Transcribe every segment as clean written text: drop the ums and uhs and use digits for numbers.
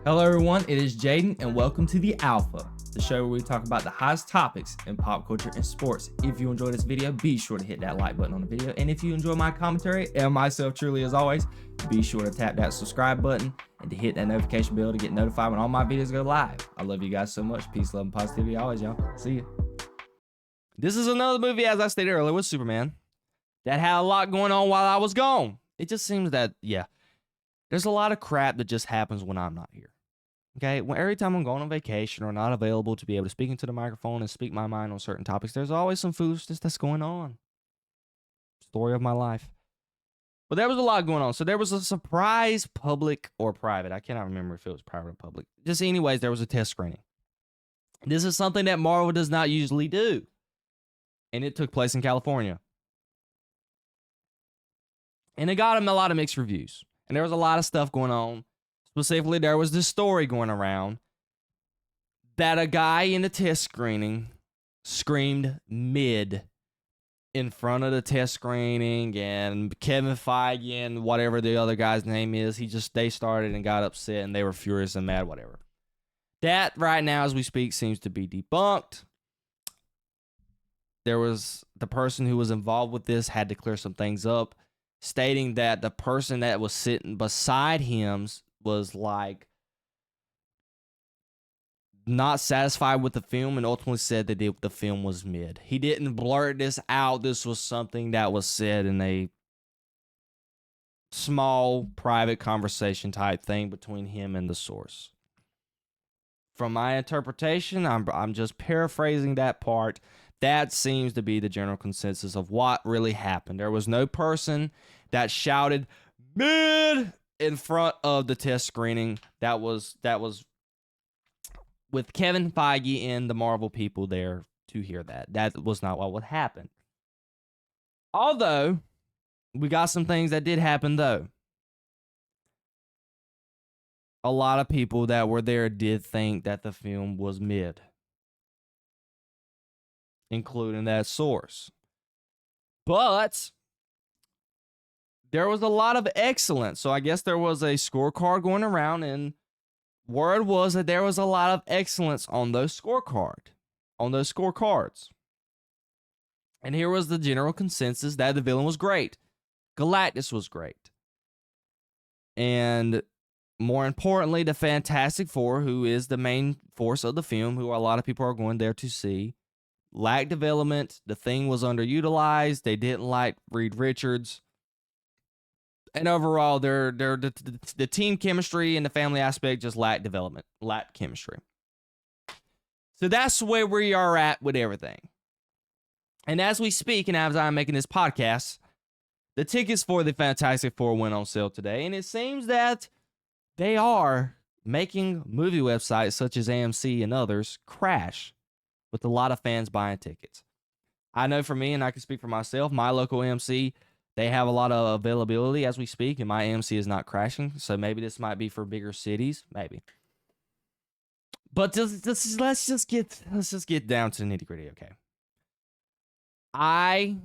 Hello everyone, it is Jayden and welcome to The Alpha, the show where we talk about the hottest topics in pop culture and sports. If you enjoyed this video, be sure to hit that like button on the video, and if you enjoy my commentary and myself truly as always, be sure to tap that subscribe button and to hit that notification bell to get notified when all my videos go live. I love you guys so much. Peace, love, and positivity always, y'all. See ya. This is another movie, as I stated earlier, with Superman that had a lot going on while I was gone. It just seems that, there's a lot of crap that just happens when I'm not here. Okay, every time I'm going on vacation or not available to be able to speak into the microphone and speak my mind on certain topics, there's always some foolishness that's going on. Story of my life. But there was a lot going on. So there was a surprise public or private. I cannot remember if it was private or public. Just anyways, there was a test screening. This is something that Marvel does not usually do. And it took place in California. And it got him a lot of mixed reviews. And there was a lot of stuff going on. Specifically, there was this story going around that a guy in the test screening screamed mid in front of the test screening, and Kevin Feige and whatever the other guy's name is, they started and got upset and they were furious and mad, whatever. That right now, as we speak, seems to be debunked. There was the person who was involved with this had to clear some things up, stating that the person that was sitting beside him was like not satisfied with the film and ultimately said that the film was mid. He didn't blurt this out. This was something that was said in a small private conversation type thing between him and the source. From my interpretation, I'm just paraphrasing that part. That seems to be the general consensus of what really happened. There was no person that shouted mid in front of the test screening. That was with Kevin Feige and the Marvel people there to hear that. That was not what would happen. Although, we got some things that did happen though. A lot of people that were there did think that the film was mid, including that source. But there was a lot of excellence. So I guess there was a scorecard going around, and word was that there was a lot of excellence on those scorecards. And here was the general consensus that the villain was great. Galactus was great. And more importantly, the Fantastic Four, who is the main force of the film, who a lot of people are going there to see, lacked development. The Thing was underutilized. They didn't like Reed Richards. And overall, the team chemistry and the family aspect just lacked development, lacked chemistry. So that's where we are at with everything. And as we speak, and as I'm making this podcast, the tickets for the Fantastic Four went on sale today. And it seems that they are making movie websites such as AMC and others crash with a lot of fans buying tickets. I know for me, and I can speak for myself, my local AMC, they have a lot of availability as we speak, and my AMC is not crashing. So maybe this might be for bigger cities, maybe. But let's just get down to the nitty gritty, okay? I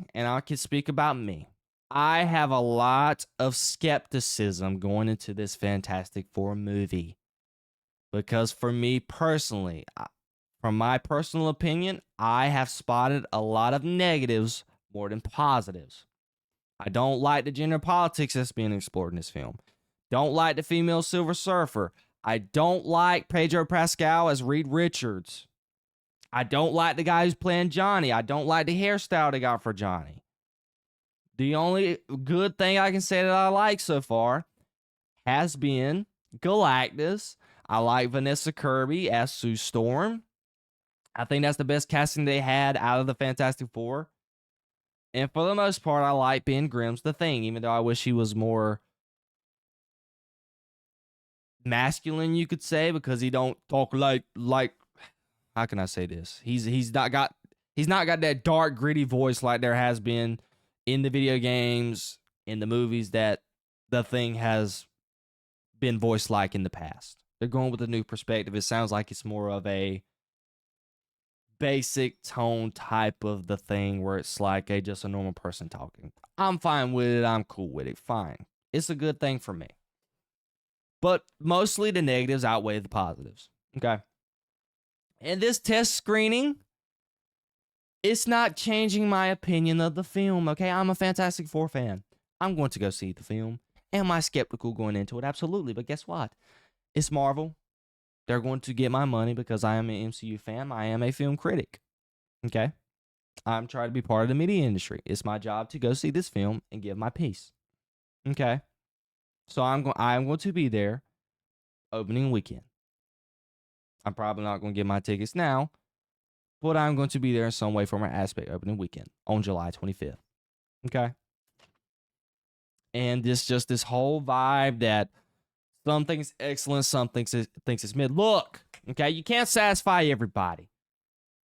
can speak about me. I have a lot of skepticism going into this Fantastic Four movie, because for me personally, from my personal opinion, I have spotted a lot of negatives more than positives. I don't like the gender politics that's being explored in this film. Don't like the female Silver Surfer. I don't like Pedro Pascal as Reed Richards. I don't like the guy who's playing Johnny. I don't like the hairstyle they got for Johnny. The only good thing I can say that I like so far has been Galactus. I like Vanessa Kirby as Sue Storm. I think that's the best casting they had out of the Fantastic Four. And for the most part, I like Ben Grimm's The Thing, even though I wish he was more masculine, you could say, because he don't talk like how can I say this? He's not got that dark, gritty voice like there has been in the video games, in the movies that The Thing has been voiced like in the past. They're going with a new perspective. It sounds like it's more of a basic tone type of The Thing where it's like just a normal person talking. I'm fine with it. I'm cool with it. Fine. It's a good thing for me. But mostly the negatives outweigh the positives. Okay. And this test screening, it's not changing my opinion of the film. Okay. I'm a Fantastic Four fan. I'm going to go see the film. Am I skeptical going into it? Absolutely. But guess what? It's Marvel. They're going to get my money because I am an MCU fan. I am a film critic. Okay. I'm trying to be part of the media industry. It's my job to go see this film and give my piece. Okay. So I'm going to be there opening weekend. I'm probably not going to get my tickets now, but I'm going to be there in some way, form, or aspect opening weekend on July 25th. Okay. And this whole vibe that some things excellent, some thinks it's mid. Look, okay, you can't satisfy everybody.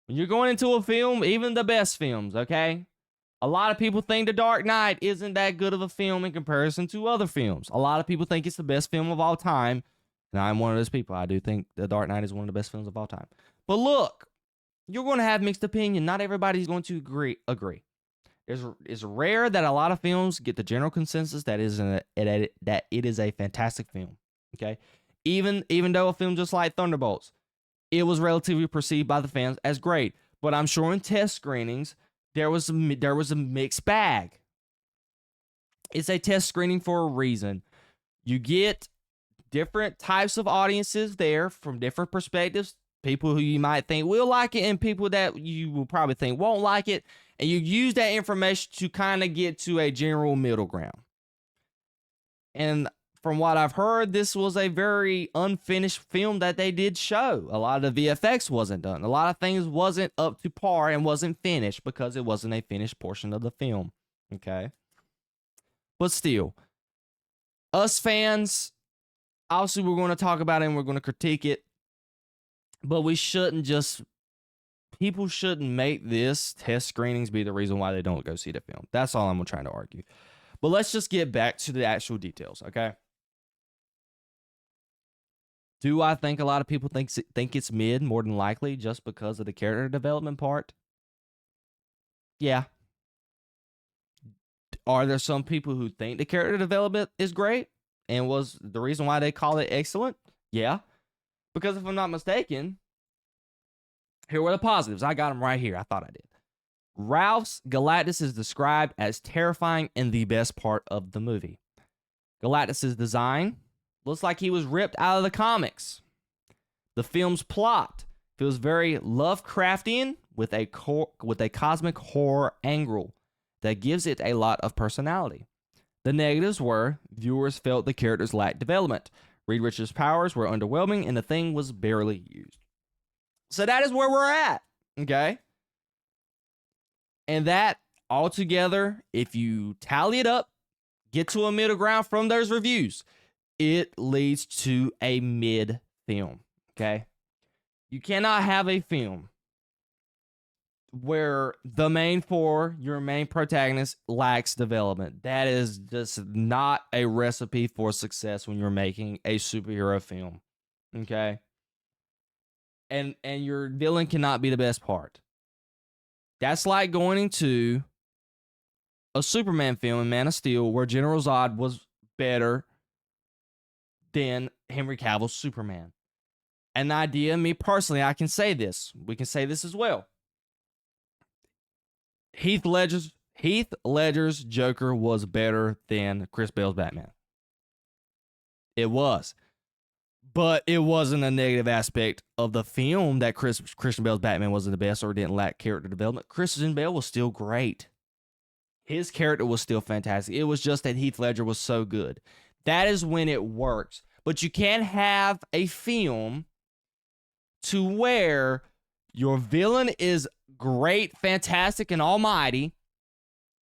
When you're going into a film, even the best films, okay? A lot of people think The Dark Knight isn't that good of a film in comparison to other films. A lot of people think it's the best film of all time. And I'm one of those people. I do think The Dark Knight is one of the best films of all time. But look, you're going to have mixed opinion. Not everybody's going to agree. It's rare that a lot of films get the general consensus that it is a fantastic film. Okay? Even though a film just like Thunderbolts, it was relatively perceived by the fans as great. But I'm sure in test screenings, there was a mixed bag. It's a test screening for a reason. You get different types of audiences there from different perspectives. People who you might think will like it and people that you will probably think won't like it. And you use that information to kind of get to a general middle ground. And from what I've heard, this was a very unfinished film that they did show. A lot of the VFX wasn't done. A lot of things wasn't up to par and wasn't finished because it wasn't a finished portion of the film. Okay? But still, us fans, obviously we're going to talk about it and we're going to critique it. But we shouldn't people shouldn't make this test screenings be the reason why they don't go see the film. That's all I'm trying to argue. But let's just get back to the actual details, okay? Do I think a lot of people think it's mid? More than likely, just because of the character development part. Yeah. Are there some people who think the character development is great and was the reason why they call it excellent? Yeah. Because if I'm not mistaken, here were the positives. I got them right here. I thought I did. Ralph's Galactus is described as terrifying and the best part of the movie. Galactus' design looks like he was ripped out of the comics. The film's plot feels very Lovecraftian with a cosmic horror angle that gives it a lot of personality. The negatives were viewers felt the characters lacked development. Reed Richards' powers were underwhelming and the thing was barely used. So that is where we're at, okay? And that altogether, if you tally it up, get to a middle ground from those reviews, it leads to a mid film, okay? You cannot have a film where the your main protagonist, lacks development. That is just not a recipe for success when you're making a superhero film, okay? And your villain cannot be the best part. That's like going into a Superman film in Man of Steel where General Zod was better than Henry Cavill's Superman. An idea, me personally, I can say this. We can say this as well. Heath Ledger's Joker was better than Chris Bale's Batman. It was. But it wasn't a negative aspect of the film that Christian Bale's Batman wasn't the best or didn't lack character development. Christian Bale was still great. His character was still fantastic. It was just that Heath Ledger was so good. That is when it works. But you can't have a film to where your villain is great, fantastic, and almighty,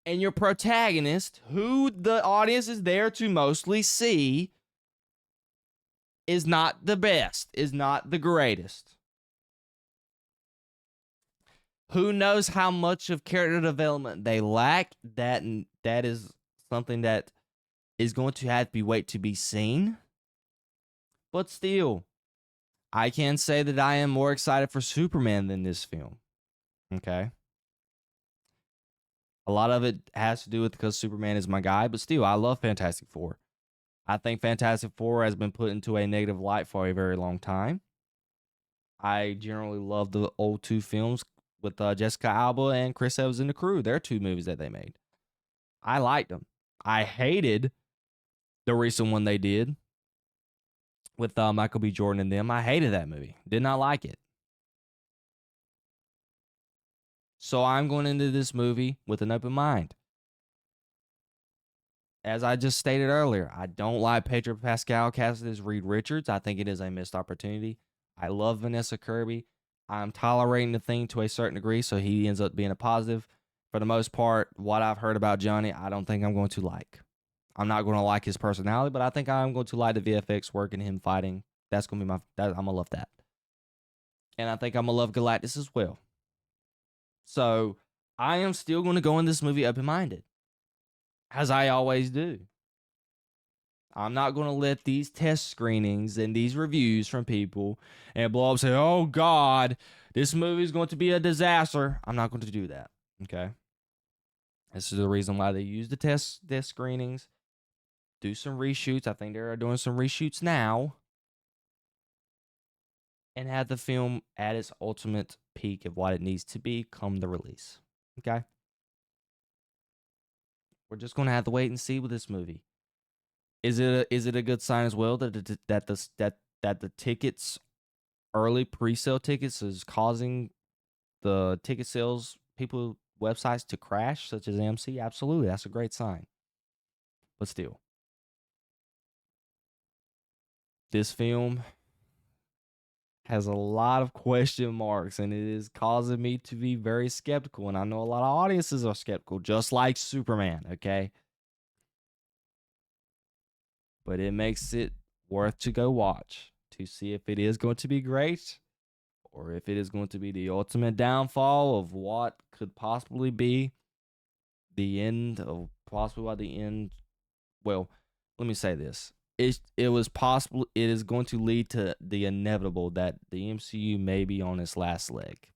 and your protagonist, who the audience is there to mostly see, is not the best, is not the greatest. Who knows how much of character development they lack? That is something that is going to have to wait to be seen. But still, I can say that I am more excited for Superman than this film. Okay? A lot of it has to do with because Superman is my guy, but still, I love Fantastic Four. I think Fantastic Four has been put into a negative light for a very long time. I generally love the old two films with Jessica Alba and Chris Evans and the crew. They're two movies that they made. I liked them. I hated the recent one they did with Michael B. Jordan and them. I hated that movie. Did not like it. So I'm going into this movie with an open mind. As I just stated earlier, I don't like Pedro Pascal cast as Reed Richards. I think it is a missed opportunity. I love Vanessa Kirby. I'm tolerating the thing to a certain degree, so he ends up being a positive. For the most part, what I've heard about Johnny, I don't think I'm going to like. I'm not going to like his personality, but I think I'm going to like the VFX work and him fighting. That's going to be I'm going to love that. And I think I'm going to love Galactus as well. So I am still going to go in this movie open-minded, as I always do. I'm not going to let these test screenings and these reviews from people and blow up and say, oh, God, this movie is going to be a disaster. I'm not going to do that, okay? This is the reason why they use the test screenings, do some reshoots. I think they're doing some reshoots now, and have the film at its ultimate peak of what it needs to be come the release, okay? We're just going to have to wait and see with this movie. Is it a good sign as well that the tickets, early pre-sale tickets, is causing the ticket sales people websites to crash, such as AMC? Absolutely, that's a great sign. But still, this film has a lot of question marks, and it is causing me to be very skeptical. And I know a lot of audiences are skeptical, just like Superman. Okay. But it makes it worth to go watch to see if it is going to be great or if it is going to be the ultimate downfall of what could possibly be the end of possibly by the end. Well, let me say this. It was possible. It is going to lead to the inevitable that the MCU may be on its last leg.